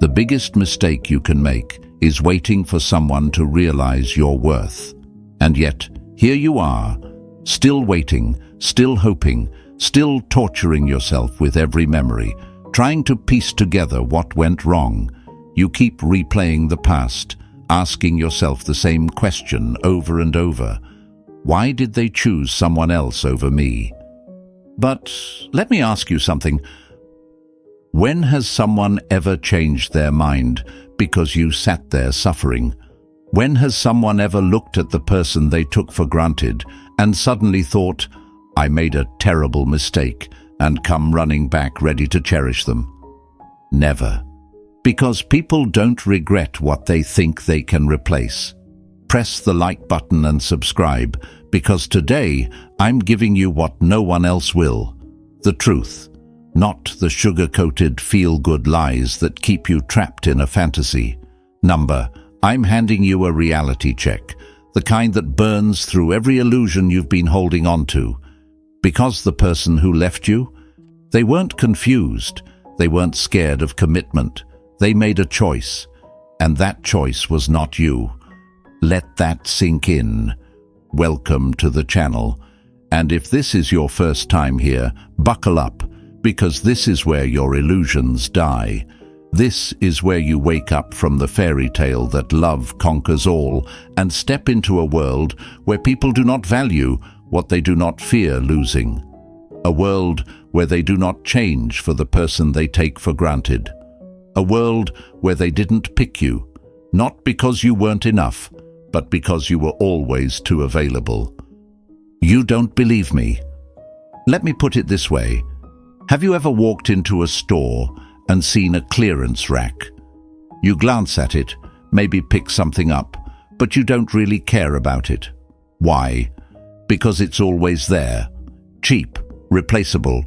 The biggest mistake you can make is waiting for someone to realize your worth. And yet, here you are, still waiting, still hoping, still torturing yourself with every memory, trying to piece together what went wrong. You keep replaying the past, asking yourself the same question over and over. Why did they choose someone else over me? But let me ask you something. When has someone ever changed their mind because you sat there suffering? When has someone ever looked at the person they took for granted and suddenly thought, I made a terrible mistake, and come running back ready to cherish them? Never. Because people don't regret what they think they can replace. Press the like button and subscribe, because today I'm giving you what no one else will. The truth. Not the sugar-coated feel-good lies that keep you trapped in a fantasy. I'm handing you a reality check, the kind that burns through every illusion you've been holding on to. Because the person who left you, they weren't confused, they weren't scared of commitment. They made a choice, and that choice was not you. Let that sink in. Welcome to the channel. And if this is your first time here, buckle up, because this is where your illusions die. This is where you wake up from the fairy tale that love conquers all and step into a world where people do not value what they do not fear losing. A world where they do not change for the person they take for granted. A world where they didn't pick you, not because you weren't enough, but because you were always too available. You don't believe me? Let me put it this way. Have you ever walked into a store and seen a clearance rack? You glance at it, maybe pick something up, but you don't really care about it. Why? Because it's always there. Cheap, replaceable.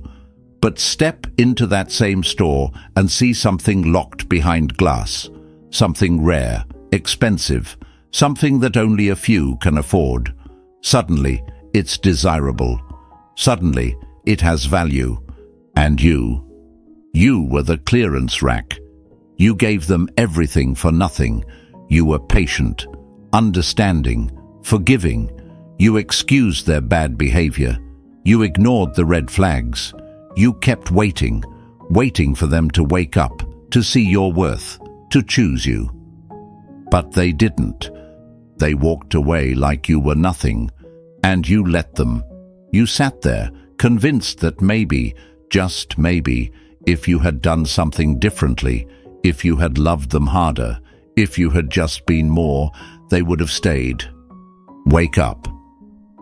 But step into that same store and see something locked behind glass. Something rare, expensive, something that only a few can afford. Suddenly, it's desirable. Suddenly, it has value. And you were the clearance rack. You gave them everything for nothing. You were patient, understanding, forgiving. You excused their bad behavior. You ignored the red flags. You kept waiting for them to wake up, to see your worth, to choose you. But they didn't. They walked away like you were nothing, and you let them. You sat there, convinced that maybe, just maybe, if you had done something differently, if you had loved them harder, if you had just been more, they would have stayed. Wake up.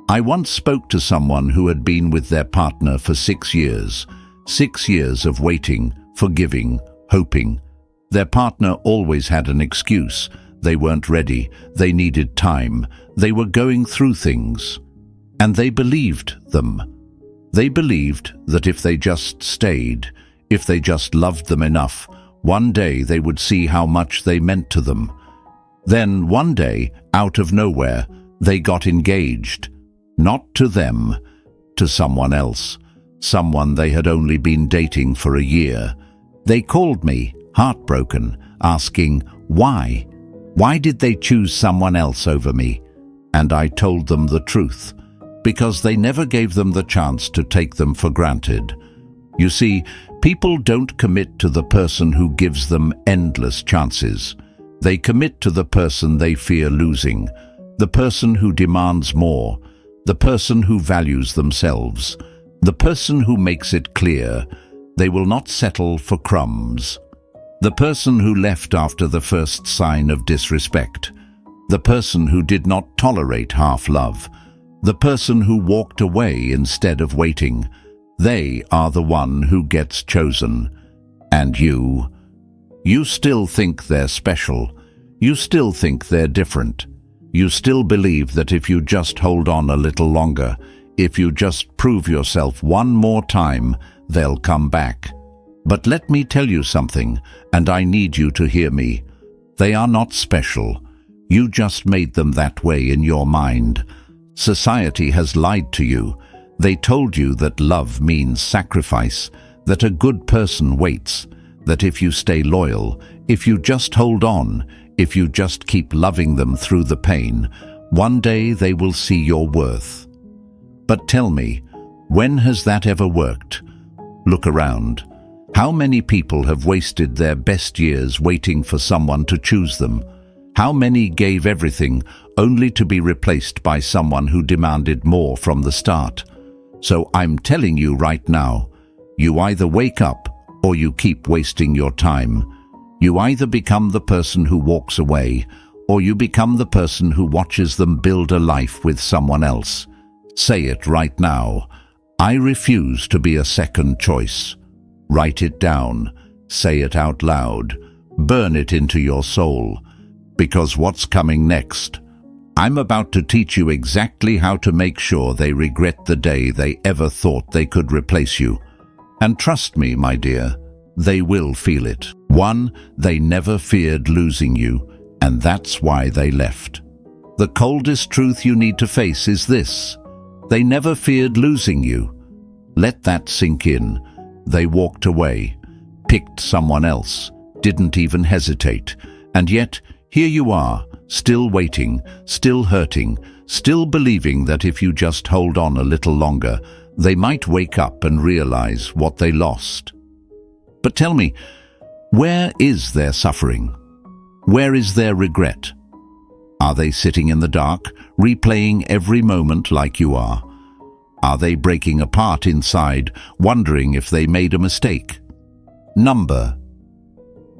I once spoke to someone who had been with their partner for 6 years. 6 years of waiting, forgiving, hoping. Their partner always had an excuse. They weren't ready. They needed time. They were going through things. And they believed them. They believed that if they just stayed, if they just loved them enough, one day they would see how much they meant to them. Then one day, out of nowhere, they got engaged. Not to them, to someone else, someone they had only been dating for a year. They called me, heartbroken, asking, why? Why did they choose someone else over me? And I told them the truth. Because they never gave them the chance to take them for granted. You see, people don't commit to the person who gives them endless chances. They commit to the person they fear losing, the person who demands more, the person who values themselves, the person who makes it clear they will not settle for crumbs, the person who left after the first sign of disrespect, the person who did not tolerate half-love, the person who walked away instead of waiting. They are the one who gets chosen. And you still think they're special. You still think they're different. You still believe that if you just hold on a little longer, if you just prove yourself one more time, they'll come back. But let me tell you something, and I need you to hear me. They are not special. You just made them that way in your mind. Society has lied to you. They told you that love means sacrifice, that a good person waits, that if you stay loyal, if you just hold on, if you just keep loving them through the pain, one day they will see your worth. But tell me, when has that ever worked? Look around. How many people have wasted their best years waiting for someone to choose them? How many gave everything only to be replaced by someone who demanded more from the start? So I'm telling you right now, you either wake up or you keep wasting your time. You either become the person who walks away or you become the person who watches them build a life with someone else. Say it right now. I refuse to be a second choice. Write it down. Say it out loud. Burn it into your soul. Because what's coming next? I'm about to teach you exactly how to make sure they regret the day they ever thought they could replace you. And trust me, my dear, they will feel it. 1, they never feared losing you, and that's why they left. The coldest truth you need to face is this: they never feared losing you. Let that sink in. They walked away, picked someone else, didn't even hesitate, and yet here you are, still waiting, still hurting, still believing that if you just hold on a little longer, they might wake up and realize what they lost. But tell me, where is their suffering? Where is their regret? Are they sitting in the dark, replaying every moment like you are? Are they breaking apart inside, wondering if they made a mistake? Number.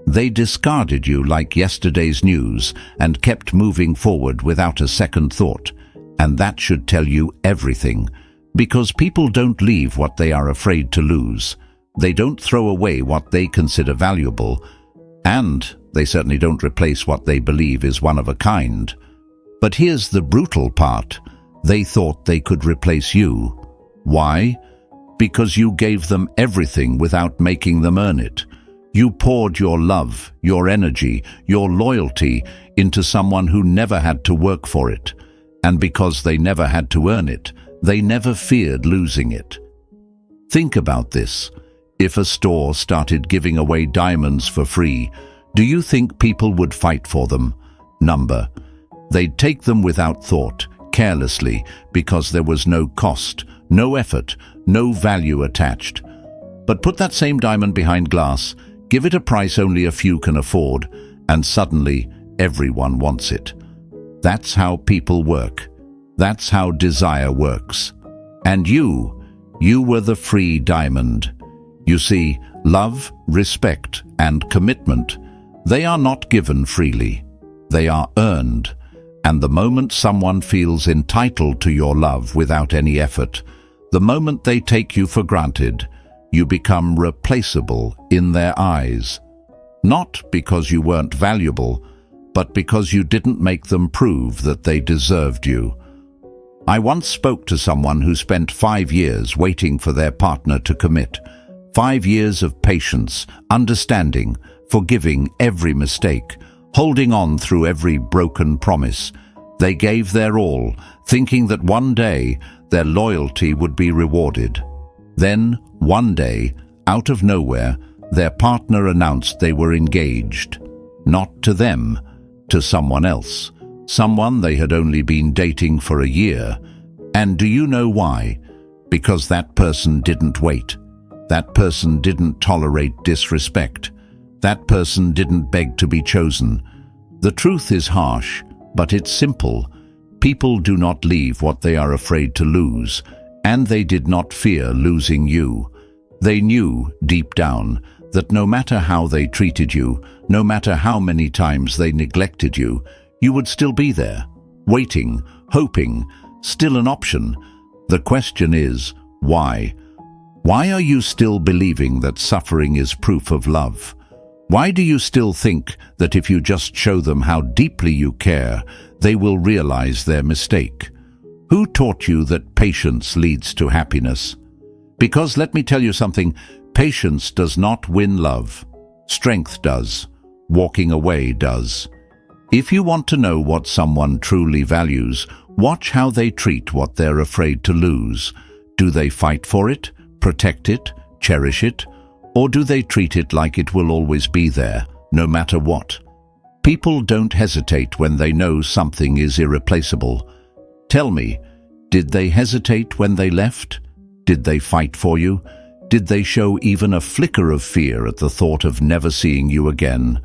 They discarded you like yesterday's news and kept moving forward without a second thought. And that should tell you everything, because people don't leave what they are afraid to lose. They don't throw away what they consider valuable, and they certainly don't replace what they believe is one of a kind. But here's the brutal part. They thought they could replace you. Why? Because you gave them everything without making them earn it. You poured your love, your energy, your loyalty into someone who never had to work for it. And because they never had to earn it, they never feared losing it. Think about this. If a store started giving away diamonds for free, do you think people would fight for them? Number. They'd take them without thought, carelessly, because there was no cost, no effort, no value attached. But put that same diamond behind glass, give it a price only a few can afford, and suddenly everyone wants it. That's how people work. That's how desire works. And you were the free diamond. You see, love, respect, and commitment, they are not given freely. They are earned. And the moment someone feels entitled to your love without any effort, the moment they take you for granted, you become replaceable in their eyes. Not because you weren't valuable, but because you didn't make them prove that they deserved you. I once spoke to someone who spent 5 years waiting for their partner to commit. 5 years of patience, understanding, forgiving every mistake, holding on through every broken promise. They gave their all, thinking that one day their loyalty would be rewarded. Then, one day, out of nowhere, their partner announced they were engaged. Not to them, to someone else. Someone they had only been dating for a year. And do you know why? Because that person didn't wait. That person didn't tolerate disrespect. That person didn't beg to be chosen. The truth is harsh, but it's simple. People do not leave what they are afraid to lose, and they did not fear losing you. They knew, deep down, that no matter how they treated you, no matter how many times they neglected you, you would still be there, waiting, hoping, still an option. The question is, why? Why are you still believing that suffering is proof of love? Why do you still think that if you just show them how deeply you care, they will realize their mistake? Who taught you that patience leads to happiness? Because let me tell you something, patience does not win love. Strength does. Walking away does. If you want to know what someone truly values, watch how they treat what they're afraid to lose. Do they fight for it, protect it, cherish it? Or do they treat it like it will always be there, no matter what. People don't hesitate when they know something is irreplaceable. Tell me, did they hesitate when they left? Did they fight for you? Did they show even a flicker of fear at the thought of never seeing you again?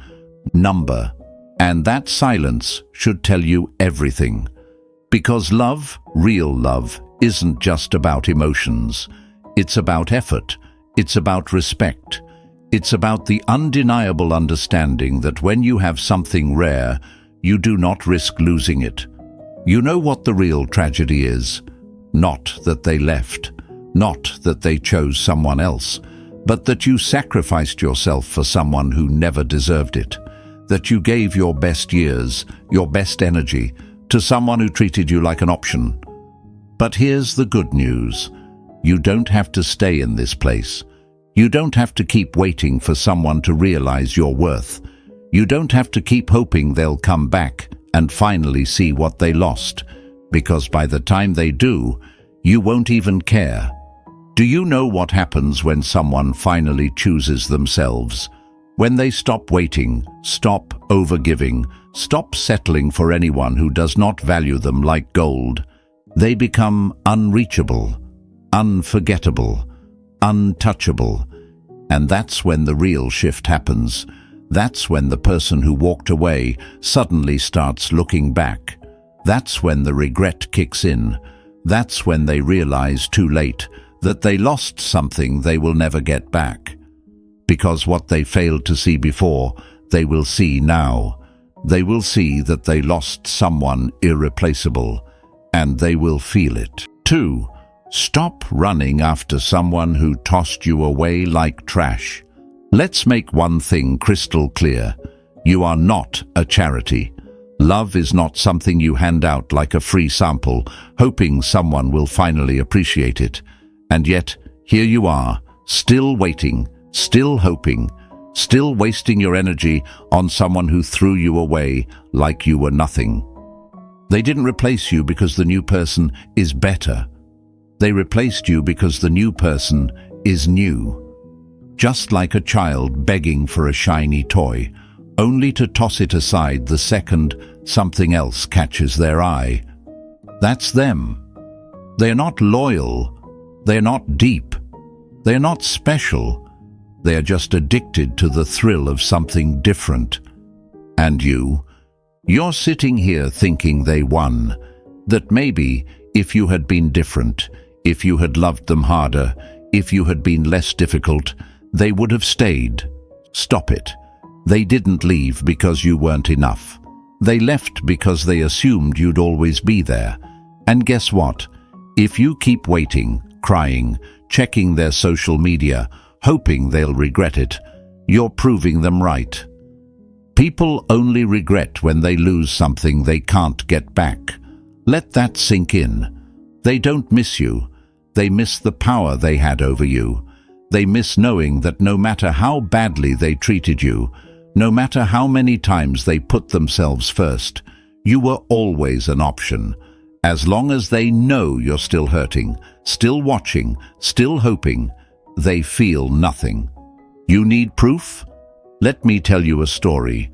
Number. And that silence should tell you everything. Because love, real love, isn't just about emotions. It's about effort. It's about respect. It's about the undeniable understanding that when you have something rare, you do not risk losing it. You know what the real tragedy is? Not that they left, not that they chose someone else, but that you sacrificed yourself for someone who never deserved it, that you gave your best years, your best energy, to someone who treated you like an option. But here's the good news. You don't have to stay in this place. You don't have to keep waiting for someone to realize your worth. You don't have to keep hoping they'll come back and finally see what they lost, because by the time they do, you won't even care. Do you know what happens when someone finally chooses themselves? When they stop waiting, stop overgiving, stop settling for anyone who does not value them like gold. They become unreachable, unforgettable, untouchable. And that's when the real shift happens. That's when the person who walked away suddenly starts looking back. That's when the regret kicks in. That's when they realize too late that they lost something they will never get back. Because what they failed to see before, they will see now. They will see that they lost someone irreplaceable, and they will feel it. 2. Stop running after someone who tossed you away like trash. Let's make one thing crystal clear. You are not a charity. Love is not something you hand out like a free sample, hoping someone will finally appreciate it. And yet, here you are, still waiting, still hoping, still wasting your energy on someone who threw you away like you were nothing. They didn't replace you because the new person is better. They replaced you because the new person is new. Just like a child begging for a shiny toy, only to toss it aside the second something else catches their eye. That's them. They're not loyal. They're not deep. They're not special. They're just addicted to the thrill of something different. And you're sitting here thinking they won, that maybe if you had been different, if you had loved them harder, if you had been less difficult, they would have stayed. Stop it. They didn't leave because you weren't enough. They left because they assumed you'd always be there. And guess what? If you keep waiting, crying, checking their social media, hoping they'll regret it, you're proving them right. People only regret when they lose something they can't get back. Let that sink in. They don't miss you. They miss the power they had over you. They miss knowing that no matter how badly they treated you, no matter how many times they put themselves first, you were always an option. As long as they know you're still hurting, still watching, still hoping, they feel nothing. You need proof? Let me tell you a story.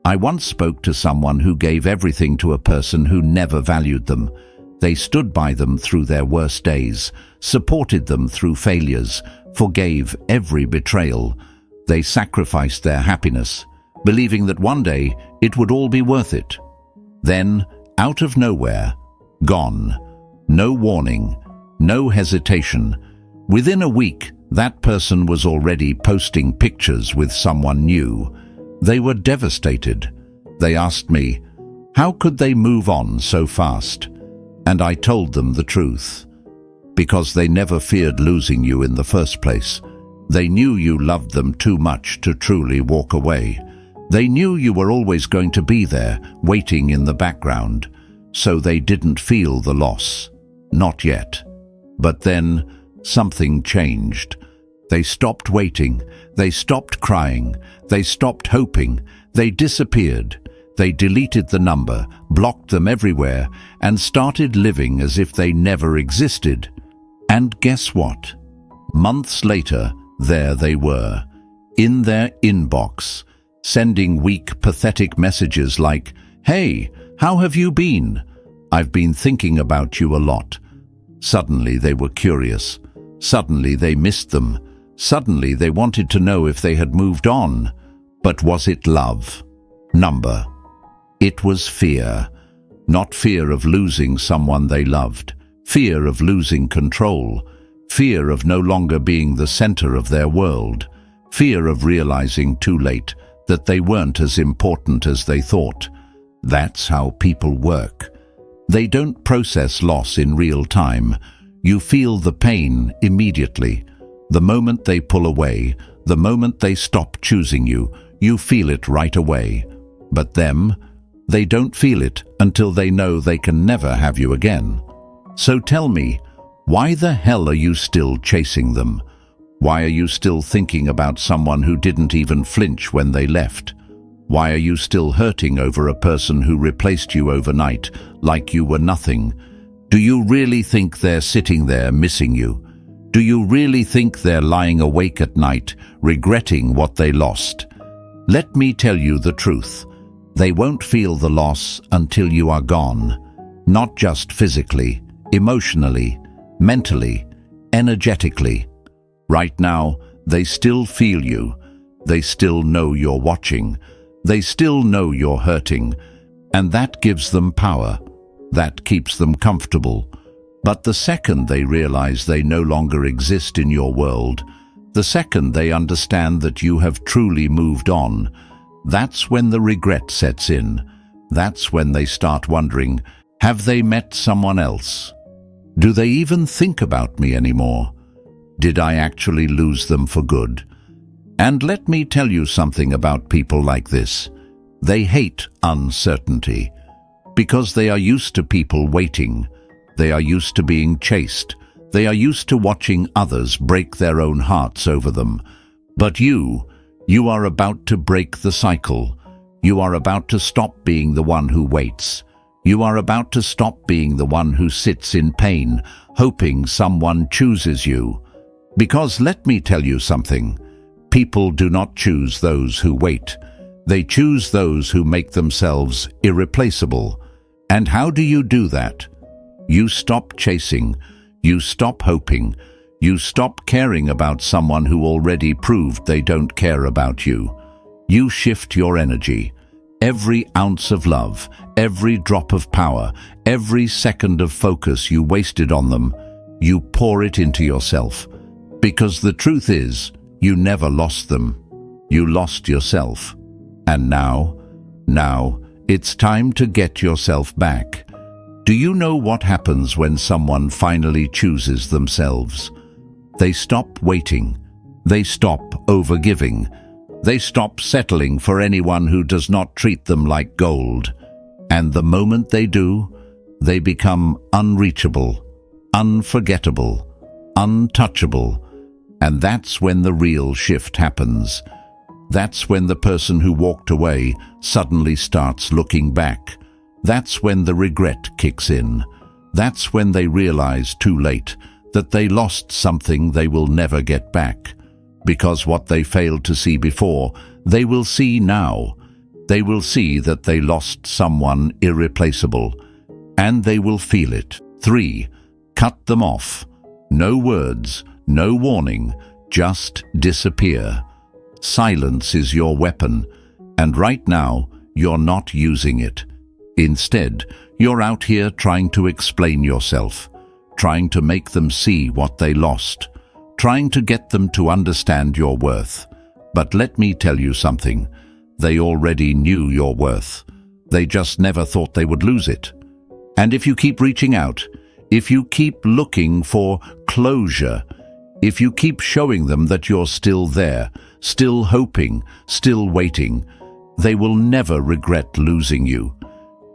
I once spoke to someone who gave everything to a person who never valued them. They stood by them through their worst days, supported them through failures, forgave every betrayal. They sacrificed their happiness, believing that one day it would all be worth it. Then, out of nowhere, gone. No warning, no hesitation. Within a week, that person was already posting pictures with someone new. They were devastated. They asked me, how could they move on so fast? And I told them the truth. Because they never feared losing you in the first place. They knew you loved them too much to truly walk away. They knew you were always going to be there, waiting in the background. So they didn't feel the loss. Not yet. But then, something changed. They stopped waiting. They stopped crying. They stopped hoping. They disappeared. They deleted the number, blocked them everywhere, and started living as if they never existed. And guess what? Months later, there they were, in their inbox, sending weak, pathetic messages like, "Hey, how have you been? I've been thinking about you a lot." Suddenly they were curious. Suddenly they missed them. Suddenly they wanted to know if they had moved on. But was it love? Number. It was fear. Not fear of losing someone they loved. Fear of losing control. Fear of no longer being the center of their world. Fear of realizing too late that they weren't as important as they thought. That's how people work. They don't process loss in real time. You feel the pain immediately. The moment they pull away, the moment they stop choosing you, you feel it right away. But them, they don't feel it until they know they can never have you again. So tell me, why the hell are you still chasing them? Why are you still thinking about someone who didn't even flinch when they left? Why are you still hurting over a person who replaced you overnight, like you were nothing? Do you really think they're sitting there missing you? Do you really think they're lying awake at night, regretting what they lost? Let me tell you the truth. They won't feel the loss until you are gone. Not just physically, emotionally, mentally, energetically. Right now, they still feel you. They still know you're watching. They still know you're hurting. And that gives them power. That keeps them comfortable. But the second they realize they no longer exist in your world, the second they understand that you have truly moved on, that's when the regret sets in. That's when they start wondering, have they met someone else? Do they even think about me anymore? Did I actually lose them for good? And let me tell you something about people like this. They hate uncertainty because they are used to people waiting. They are used to being chased. They are used to watching others break their own hearts over them. But you are about to break the cycle. You are about to stop being the one who waits. You are about to stop being the one who sits in pain, hoping someone chooses you. Because let me tell you something. People do not choose those who wait. They choose those who make themselves irreplaceable. And how do you do that? You stop chasing. You stop hoping. You stop caring about someone who already proved they don't care about you. You shift your energy. Every ounce of love, every drop of power, every second of focus you wasted on them, you pour it into yourself. Because the truth is, you never lost them. You lost yourself. And now, it's time to get yourself back. Do you know what happens when someone finally chooses themselves? They stop waiting. They stop overgiving. They stop settling for anyone who does not treat them like gold. And the moment they do, they become unreachable, unforgettable, untouchable. And that's when the real shift happens. That's when the person who walked away suddenly starts looking back. That's when the regret kicks in. That's when they realize too late that they lost something they will never get back. Because what they failed to see before, they will see now. They will see that they lost someone irreplaceable. And they will feel it. 3. Cut them off. No words, no warning, just disappear. Silence is your weapon, and right now, you're not using it. Instead, you're out here trying to explain yourself, trying to make them see what they lost, trying to get them to understand your worth. But let me tell you something. They already knew your worth. They just never thought they would lose it. And if you keep reaching out, if you keep looking for closure, if you keep showing them that you're still there, still hoping, still waiting, they will never regret losing you.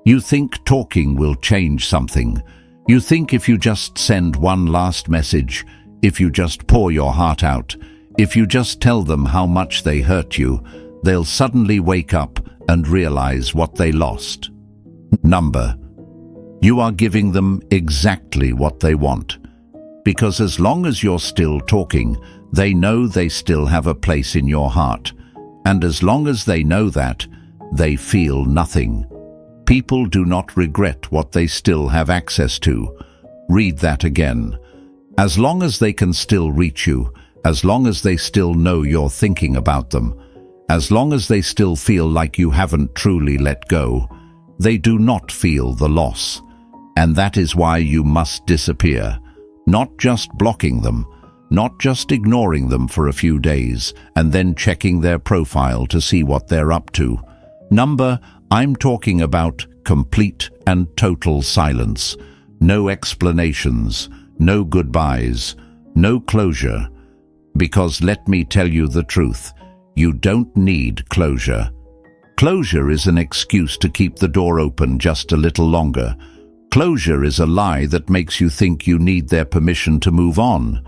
You think talking will change something. You think if you just send one last message, if you just pour your heart out, if you just tell them how much they hurt you, they'll suddenly wake up and realize what they lost. Number. You are giving them exactly what they want. Because as long as you're still talking, they know they still have a place in your heart. And as long as they know that, they feel nothing. People do not regret what they still have access to. Read that again. As long as they can still reach you, as long as they still know you're thinking about them, as long as they still feel like you haven't truly let go, they do not feel the loss. And that is why you must disappear. Not just blocking them, not just ignoring them for a few days and then checking their profile to see what they're up to. I'm talking about complete and total silence. No explanations, no goodbyes, no closure. Because let me tell you the truth, you don't need closure. Closure is an excuse to keep the door open just a little longer. Closure is a lie that makes you think you need their permission to move on.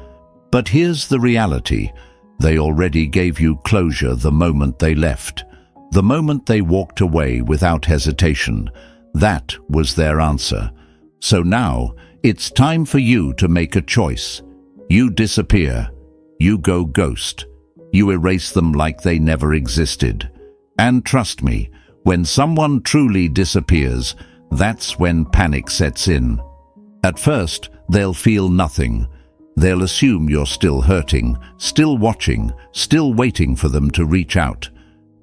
But here's the reality. They already gave you closure the moment they left. The moment they walked away without hesitation. That was their answer. So now, it's time for you to make a choice. You disappear. You go ghost. You erase them like they never existed. And trust me, when someone truly disappears, that's when panic sets in. At first, they'll feel nothing. They'll assume you're still hurting, still watching, still waiting for them to reach out.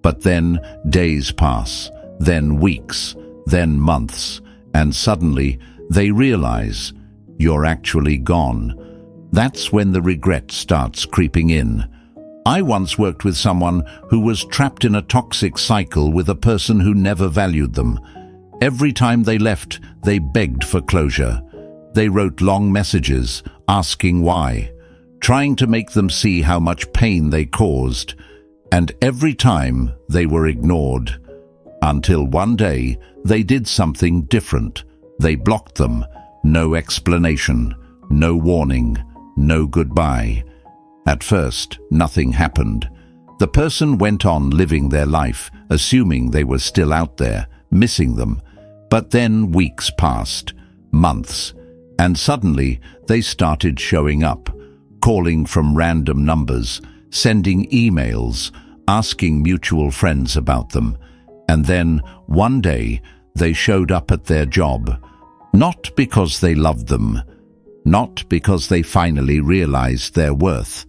But then days pass, then weeks, then months, and suddenly they realize you're actually gone. That's when the regret starts creeping in. I once worked with someone who was trapped in a toxic cycle with a person who never valued them. Every time they left, they begged for closure. They wrote long messages, asking why, trying to make them see how much pain they caused. And every time, they were ignored. Until one day, they did something different. They blocked them. No explanation, no warning, no goodbye. At first, nothing happened. The person went on living their life, assuming they were still out there, missing them. But then weeks passed, months, and suddenly they started showing up, calling from random numbers, sending emails, asking mutual friends about them. And then, one day, they showed up at their job, not because they loved them, not because they finally realized their worth,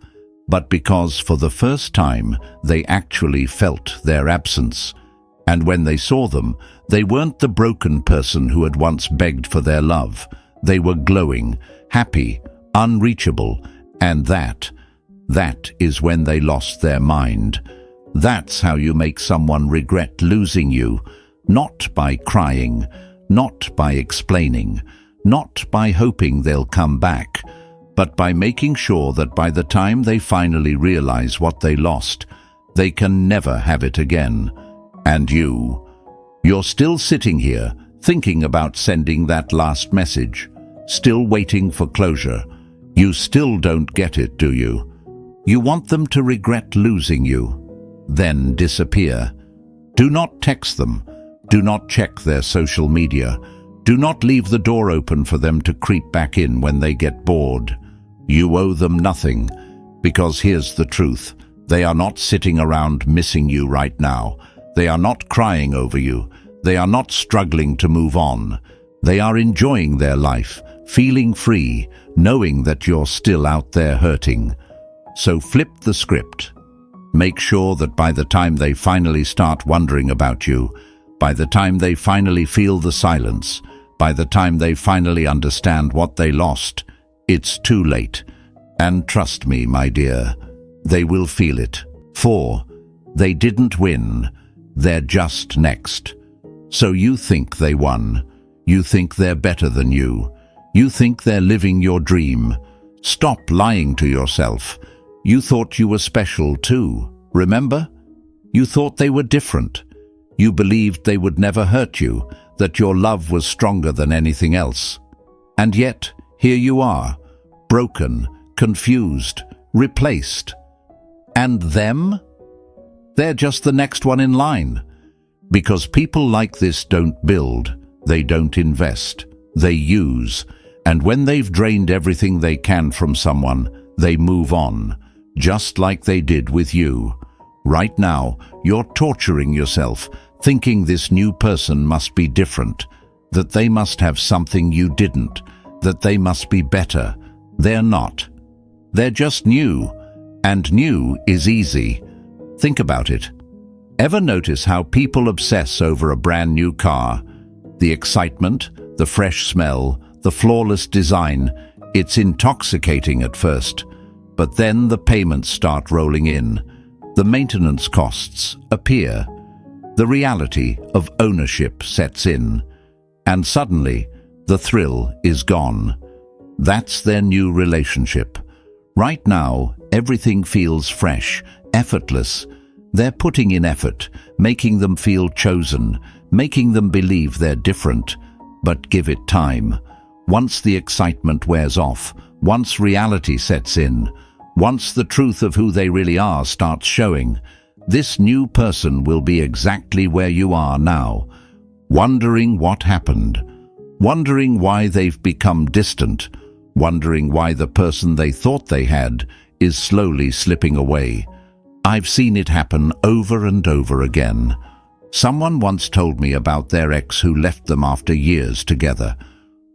but because for the first time they actually felt their absence. And when they saw them, they weren't the broken person who had once begged for their love. They were glowing, happy, unreachable, and that is when they lost their mind. That's how you make someone regret losing you, not by crying, not by explaining, not by hoping they'll come back, but by making sure that by the time they finally realize what they lost, they can never have it again. And you're still sitting here, thinking about sending that last message, still waiting for closure. You still don't get it, do you? You want them to regret losing you, then disappear. Do not text them. Do not check their social media. Do not leave the door open for them to creep back in when they get bored. You owe them nothing, because here's the truth. They are not sitting around missing you right now. They are not crying over you. They are not struggling to move on. They are enjoying their life, feeling free, knowing that you're still out there hurting. So flip the script. Make sure that by the time they finally start wondering about you, by the time they finally feel the silence, by the time they finally understand what they lost, it's too late. And trust me, my dear, they will feel it. For they didn't win. They're just next. So you think they won. You think they're better than you. You think they're living your dream. Stop lying to yourself. You thought you were special too, remember? You thought they were different. You believed they would never hurt you, that your love was stronger than anything else. And yet, here you are, broken, confused, replaced. And them? They're just the next one in line. Because people like this don't build, they don't invest, they use. And when they've drained everything they can from someone, they move on, just like they did with you. Right now, you're torturing yourself, thinking this new person must be different, that they must have something you didn't, that they must be better. They're not. They're just new, and new is easy. Think about it. Ever notice how people obsess over a brand new car? The excitement, the fresh smell, the flawless design, it's intoxicating at first. But then the payments start rolling in. The maintenance costs appear. The reality of ownership sets in. And suddenly, the thrill is gone. That's their new relationship. Right now, everything feels fresh, effortless. They're putting in effort, making them feel chosen, making them believe they're different. But give it time. Once the excitement wears off, once reality sets in, once the truth of who they really are starts showing, this new person will be exactly where you are now, wondering what happened, wondering why they've become distant, wondering why the person they thought they had is slowly slipping away. I've seen it happen over and over again. Someone once told me about their ex who left them after years together.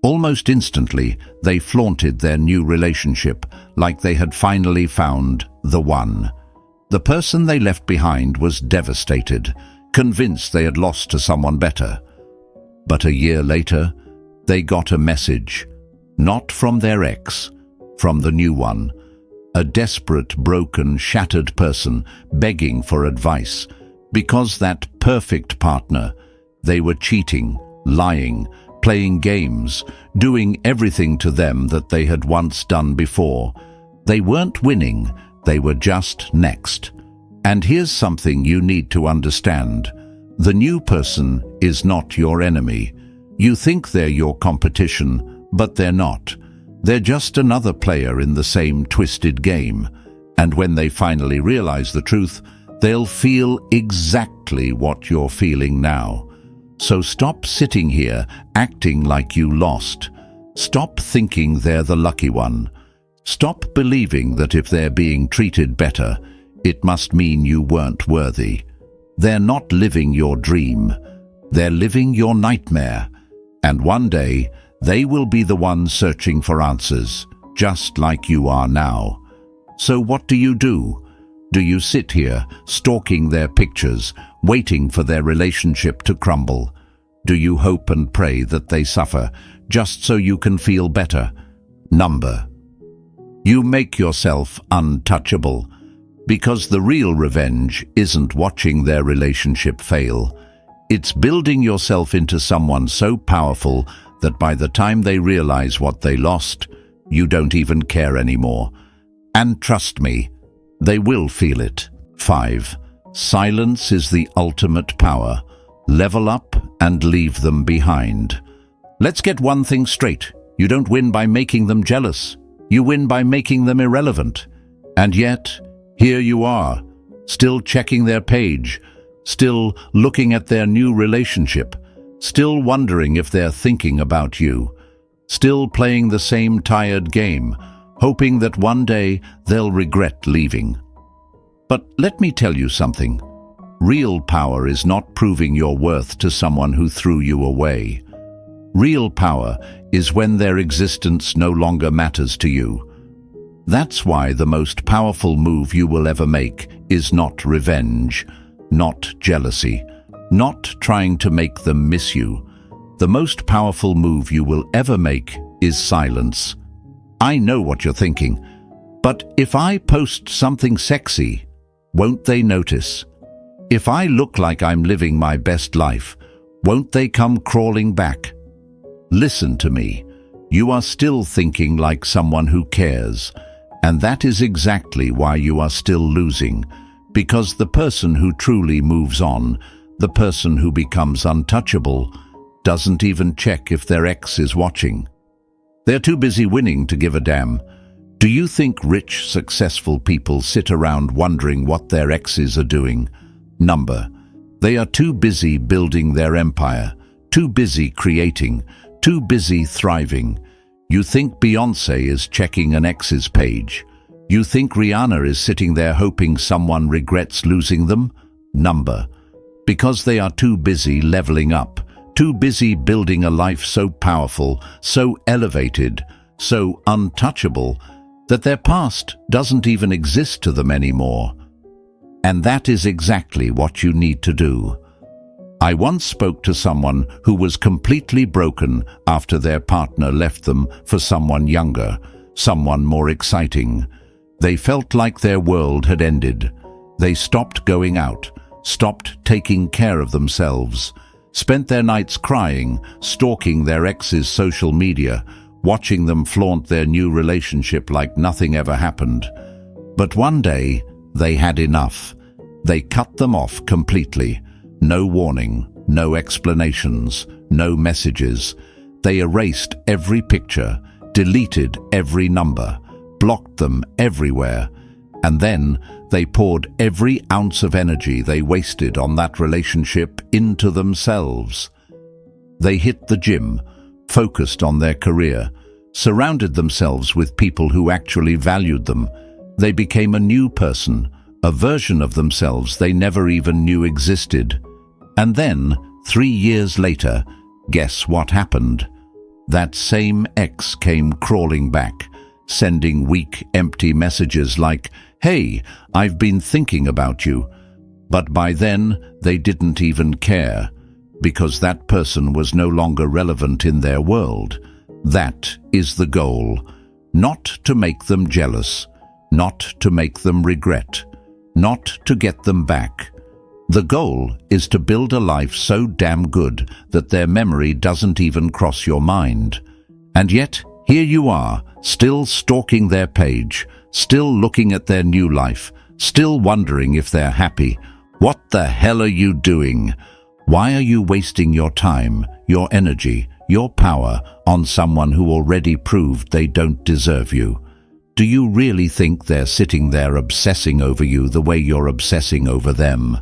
Almost instantly, they flaunted their new relationship like they had finally found the one. The person they left behind was devastated, convinced they had lost to someone better. But a year later, they got a message, not from their ex, from the new one. A desperate, broken, shattered person begging for advice, because that perfect partner, they were cheating, lying, playing games, doing everything to them that they had once done before. They weren't winning, they were just next. And here's something you need to understand. The new person is not your enemy. You think they're your competition, but they're not. They're just another player in the same twisted game. And when they finally realize the truth, they'll feel exactly what you're feeling now. So stop sitting here acting like you lost. Stop thinking they're the lucky one. Stop believing that if they're being treated better, it must mean you weren't worthy. They're not living your dream. They're living your nightmare. And one day, they will be the ones searching for answers, just like you are now. So what do? Do you sit here, stalking their pictures, waiting for their relationship to crumble? Do you hope and pray that they suffer, just so you can feel better? You make yourself untouchable, because the real revenge isn't watching their relationship fail. It's building yourself into someone so powerful that by the time they realize what they lost, you don't even care anymore. And trust me, they will feel it. 5. Silence is the ultimate power. Level up and leave them behind. Let's get one thing straight. You don't win by making them jealous. You win by making them irrelevant. And yet, here you are, still checking their page, still looking at their new relationship, still wondering if they're thinking about you, still playing the same tired game, hoping that one day they'll regret leaving. But let me tell you something. Real power is not proving your worth to someone who threw you away. Real power is when their existence no longer matters to you. That's why the most powerful move you will ever make is not revenge, not jealousy, not trying to make them miss you. The most powerful move you will ever make is silence. I know what you're thinking, but if I post something sexy, won't they notice? If I look like I'm living my best life, won't they come crawling back? Listen to me. You are still thinking like someone who cares, and that is exactly why you are still losing, because the person who truly moves on, the person who becomes untouchable, doesn't even check if their ex is watching. They're too busy winning to give a damn. Do you think rich, successful people sit around wondering what their exes are doing? They are too busy building their empire, too busy creating, too busy thriving. You think Beyoncé is checking an ex's page. You think Rihanna is sitting there hoping someone regrets losing them? Number. Because they are too busy leveling up, too busy building a life so powerful, so elevated, so untouchable, that their past doesn't even exist to them anymore. And that is exactly what you need to do. I once spoke to someone who was completely broken after their partner left them for someone younger, someone more exciting. They felt like their world had ended. They stopped going out, stopped taking care of themselves, spent their nights crying, stalking their ex's social media, watching them flaunt their new relationship like nothing ever happened. But one day, they had enough. They cut them off completely. No warning, no explanations, no messages. They erased every picture, deleted every number, blocked them everywhere, and then they poured every ounce of energy they wasted on that relationship into themselves. They hit the gym, focused on their career, surrounded themselves with people who actually valued them. They became a new person, a version of themselves they never even knew existed. And then, 3 years later, guess what happened? That same ex came crawling back, sending weak, empty messages like, "Hey, I've been thinking about you." But by then, they didn't even care, because that person was no longer relevant in their world. That is the goal. Not to make them jealous, not to make them regret, not to get them back. The goal is to build a life so damn good that their memory doesn't even cross your mind. And yet, here you are, still stalking their page, still looking at their new life, still wondering if they're happy. What the hell are you doing? Why are you wasting your time, your energy, your power on someone who already proved they don't deserve you? Do you really think they're sitting there obsessing over you the way you're obsessing over them?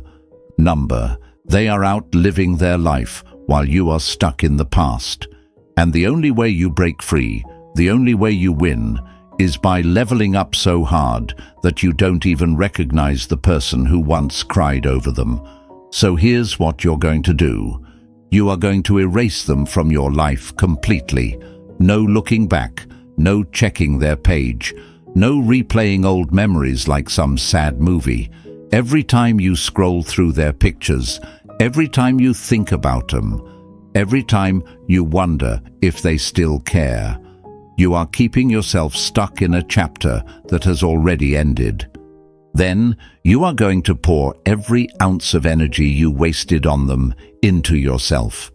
Number. They are out living their life while you are stuck in the past. And the only way you break free, the only way you win, is by leveling up so hard that you don't even recognize the person who once cried over them. So here's what you're going to do. You are going to erase them from your life completely. No looking back, no checking their page, no replaying old memories like some sad movie. Every time you scroll through their pictures, every time you think about them, every time you wonder if they still care, you are keeping yourself stuck in a chapter that has already ended. Then you are going to pour every ounce of energy you wasted on them into yourself.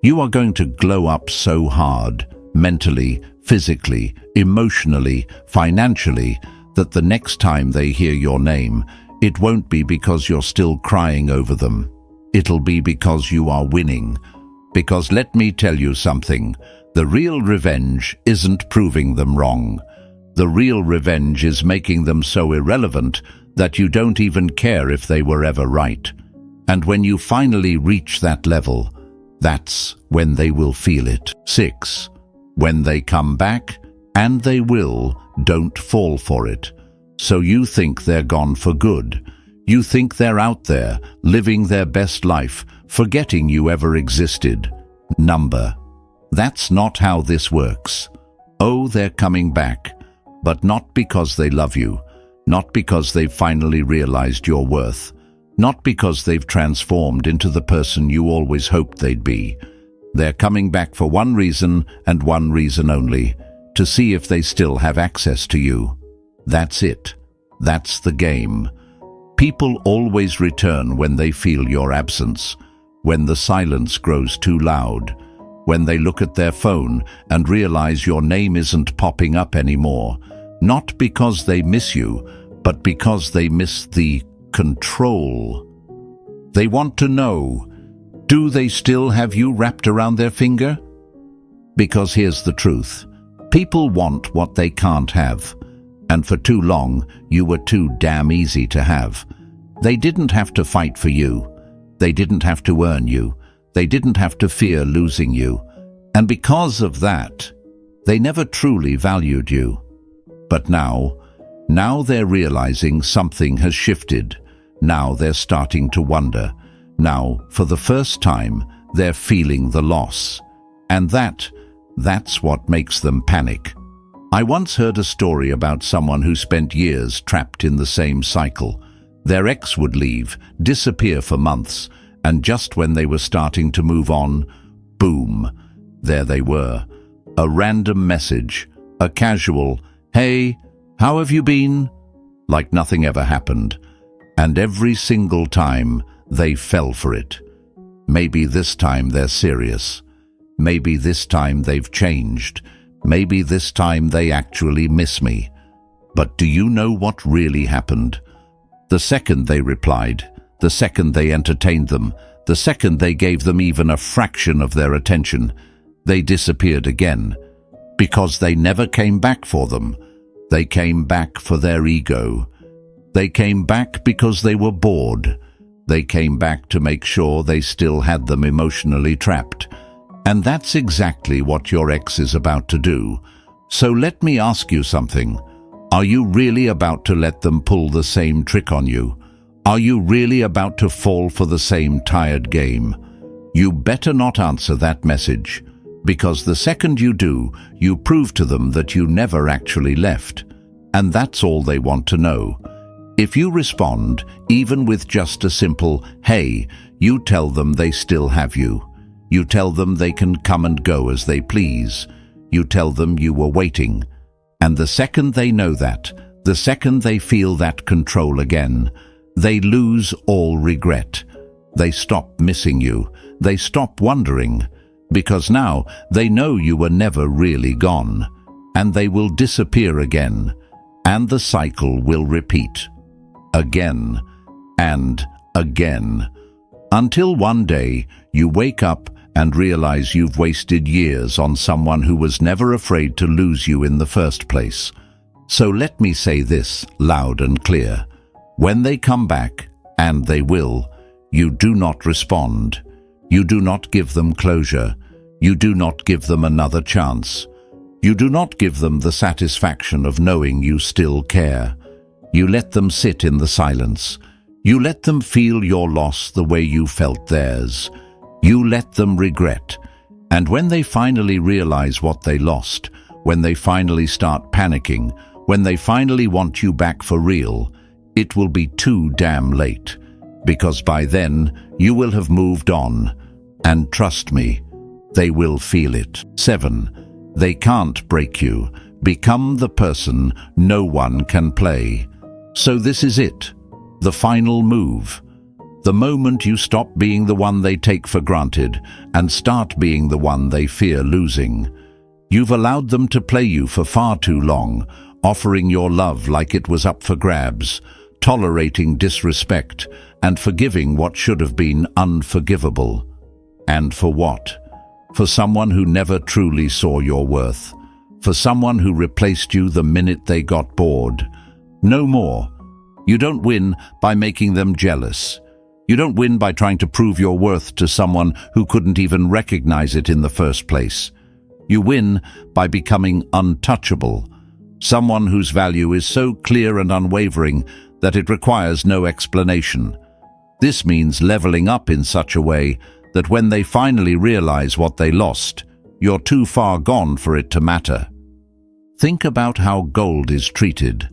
You are going to glow up so hard, mentally, physically, emotionally, financially, that the next time they hear your name, it won't be because you're still crying over them. It'll be because you are winning. Because let me tell you something, the real revenge isn't proving them wrong. The real revenge is making them so irrelevant that you don't even care if they were ever right. And when you finally reach that level, that's when they will feel it. 6. When they come back, and they will, don't fall for it. So you think they're gone for good. You think they're out there, living their best life, forgetting you ever existed. Number. That's not how this works. Oh, they're coming back, but not because they love you, not because they've finally realized your worth, not because they've transformed into the person you always hoped they'd be. They're coming back for one reason and one reason only, to see if they still have access to you. That's it. That's the game. People always return when they feel your absence, when the silence grows too loud, when they look at their phone and realize your name isn't popping up anymore, not because they miss you, but because they miss the control. They want to know, do they still have you wrapped around their finger? Because here's the truth. People want what they can't have. And for too long, you were too damn easy to have. They didn't have to fight for you. They didn't have to earn you. They didn't have to fear losing you. And because of that, they never truly valued you. But now, Now they're realizing something has shifted. Now they're starting to wonder. Now, for the first time, they're feeling the loss. And that's what makes them panic. I once heard a story about someone who spent years trapped in the same cycle. Their ex would leave, disappear for months, and just when they were starting to move on, boom, there they were. A random message, a casual, "Hey, how have you been?" Like nothing ever happened. And every single time, they fell for it. Maybe this time they're serious. Maybe this time they've changed. Maybe this time they actually miss me. But do you know what really happened? The second they replied, the second they entertained them, the second they gave them even a fraction of their attention, they disappeared again. Because they never came back for them. They came back for their ego. They came back because they were bored. They came back to make sure they still had them emotionally trapped. And that's exactly what your ex is about to do. So let me ask you something. Are you really about to let them pull the same trick on you? Are you really about to fall for the same tired game? You better not answer that message, because the second you do, you prove to them that you never actually left. And that's all they want to know. If you respond, even with just a simple, "Hey," you tell them they still have you. You tell them they can come and go as they please. You tell them you were waiting. And the second they know that, the second they feel that control again, they lose all regret. They stop missing you. They stop wondering. Because now they know you were never really gone. And they will disappear again. And the cycle will repeat. Again and again. Until one day you wake up and realize you've wasted years on someone who was never afraid to lose you in the first place. So let me say this loud and clear. When they come back, and they will, you do not respond. You do not give them closure. You do not give them another chance. You do not give them the satisfaction of knowing you still care. You let them sit in the silence. You let them feel your loss the way you felt theirs. You let them regret. And when they finally realize what they lost, when they finally start panicking, when they finally want you back for real, it will be too damn late. Because by then, you will have moved on. And trust me, they will feel it. 7. They can't break you. Become the person no one can play. So this is it. The final move. The moment you stop being the one they take for granted and start being the one they fear losing. You've allowed them to play you for far too long, offering your love like it was up for grabs, tolerating disrespect, and forgiving what should have been unforgivable. And for what? For someone who never truly saw your worth. For someone who replaced you the minute they got bored. No more. You don't win by making them jealous. You don't win by trying to prove your worth to someone who couldn't even recognize it in the first place. You win by becoming untouchable, someone whose value is so clear and unwavering that it requires no explanation. This means leveling up in such a way that when they finally realize what they lost, you're too far gone for it to matter. Think about how gold is treated.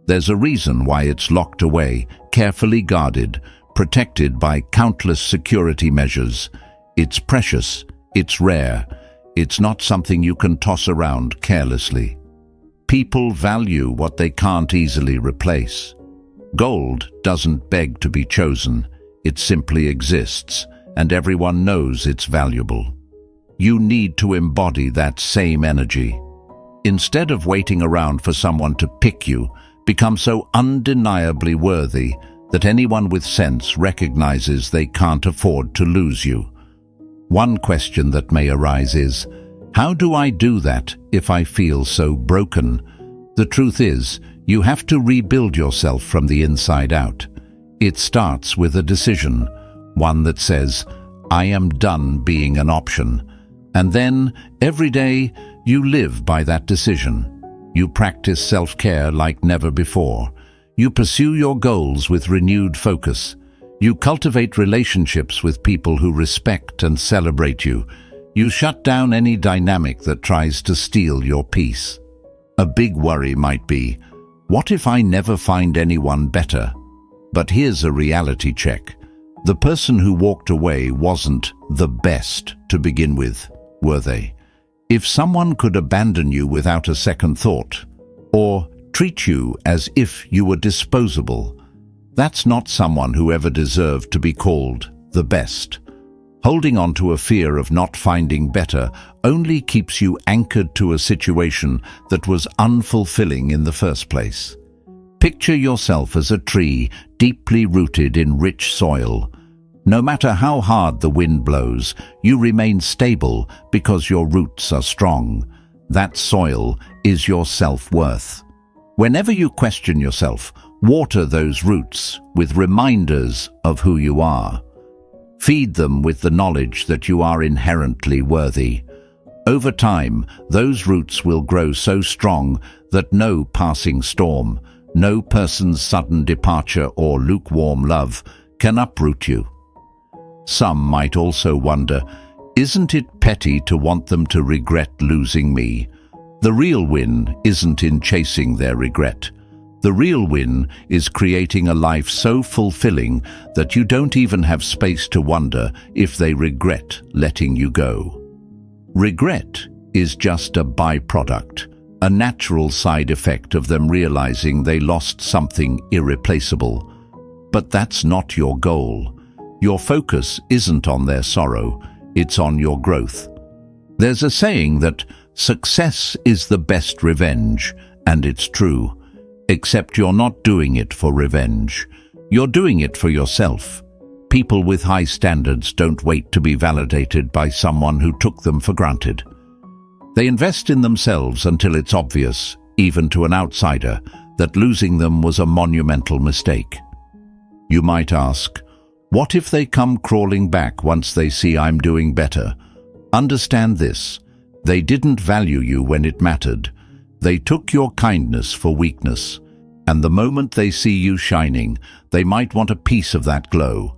There's a reason why it's locked away, carefully guarded, protected by countless security measures. It's precious, it's rare, it's not something you can toss around carelessly. People value what they can't easily replace. Gold doesn't beg to be chosen, it simply exists, and everyone knows it's valuable. You need to embody that same energy. Instead of waiting around for someone to pick you, become so undeniably worthy that anyone with sense recognizes they can't afford to lose you. One question that may arise is, how do I do that if I feel so broken? The truth is, you have to rebuild yourself from the inside out. It starts with a decision, one that says, I am done being an option. And then, every day, you live by that decision. You practice self-care like never before. You pursue your goals with renewed focus. You cultivate relationships with people who respect and celebrate you. You shut down any dynamic that tries to steal your peace. A big worry might be, what if I never find anyone better? But here's a reality check. The person who walked away wasn't the best to begin with, were they? If someone could abandon you without a second thought, or treat you as if you were disposable, that's not someone who ever deserved to be called the best. Holding on to a fear of not finding better only keeps you anchored to a situation that was unfulfilling in the first place. Picture yourself as a tree deeply rooted in rich soil. No matter how hard the wind blows, you remain stable because your roots are strong. That soil is your self-worth. Whenever you question yourself, water those roots with reminders of who you are. Feed them with the knowledge that you are inherently worthy. Over time, those roots will grow so strong that no passing storm, no person's sudden departure or lukewarm love can uproot you. Some might also wonder, isn't it petty to want them to regret losing me? The real win isn't in chasing their regret. The real win is creating a life so fulfilling that you don't even have space to wonder if they regret letting you go. Regret is just a byproduct, a natural side effect of them realizing they lost something irreplaceable. But that's not your goal. Your focus isn't on their sorrow, it's on your growth. There's a saying that success is the best revenge, and it's true. Except you're not doing it for revenge. You're doing it for yourself. People with high standards don't wait to be validated by someone who took them for granted. They invest in themselves until it's obvious, even to an outsider, that losing them was a monumental mistake. You might ask, what if they come crawling back once they see I'm doing better? Understand this. They didn't value you when it mattered. They took your kindness for weakness, and the moment they see you shining, they might want a piece of that glow.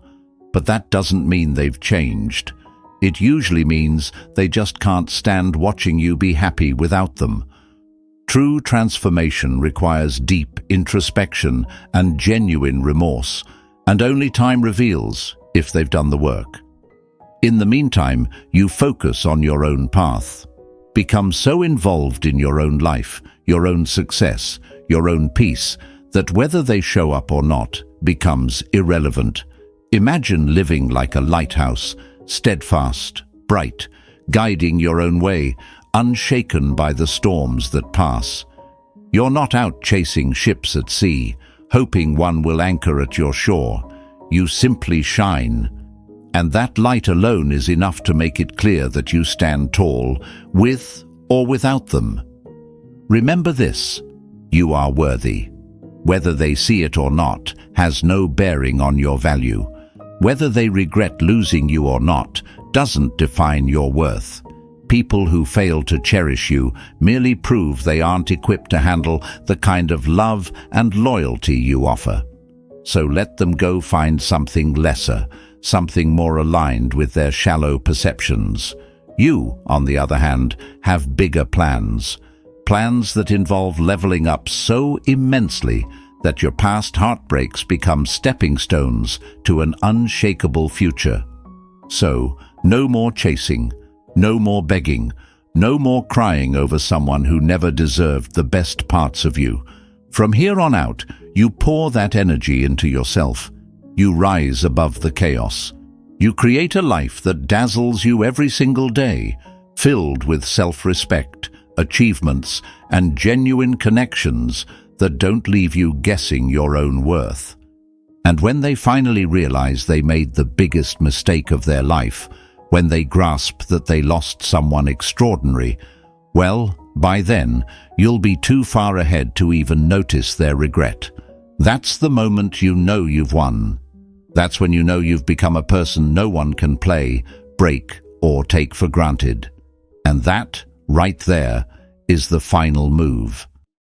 But that doesn't mean they've changed. It usually means they just can't stand watching you be happy without them. True transformation requires deep introspection and genuine remorse, and only time reveals if they've done the work. In the meantime, you focus on your own path. Become so involved in your own life, your own success, your own peace, that whether they show up or not becomes irrelevant. Imagine living like a lighthouse, steadfast, bright, guiding your own way, unshaken by the storms that pass. You're not out chasing ships at sea, hoping one will anchor at your shore. You simply shine. And that light alone is enough to make it clear that you stand tall, with or without them. Remember this, you are worthy. Whether they see it or not has no bearing on your value. Whether they regret losing you or not doesn't define your worth. People who fail to cherish you merely prove they aren't equipped to handle the kind of love and loyalty you offer. So let them go find something lesser, something more aligned with their shallow perceptions. You, on the other hand, have bigger plans. Plans that involve leveling up so immensely that your past heartbreaks become stepping stones to an unshakable future. So, no more chasing, no more begging, no more crying over someone who never deserved the best parts of you. From here on out, you pour that energy into yourself. You rise above the chaos. You create a life that dazzles you every single day, filled with self-respect, achievements, and genuine connections that don't leave you guessing your own worth. And when they finally realize they made the biggest mistake of their life, when they grasp that they lost someone extraordinary, well, by then, you'll be too far ahead to even notice their regret. That's the moment you know you've won. That's when you know you've become a person no one can play, break, or take for granted. And that, right there, is the final move.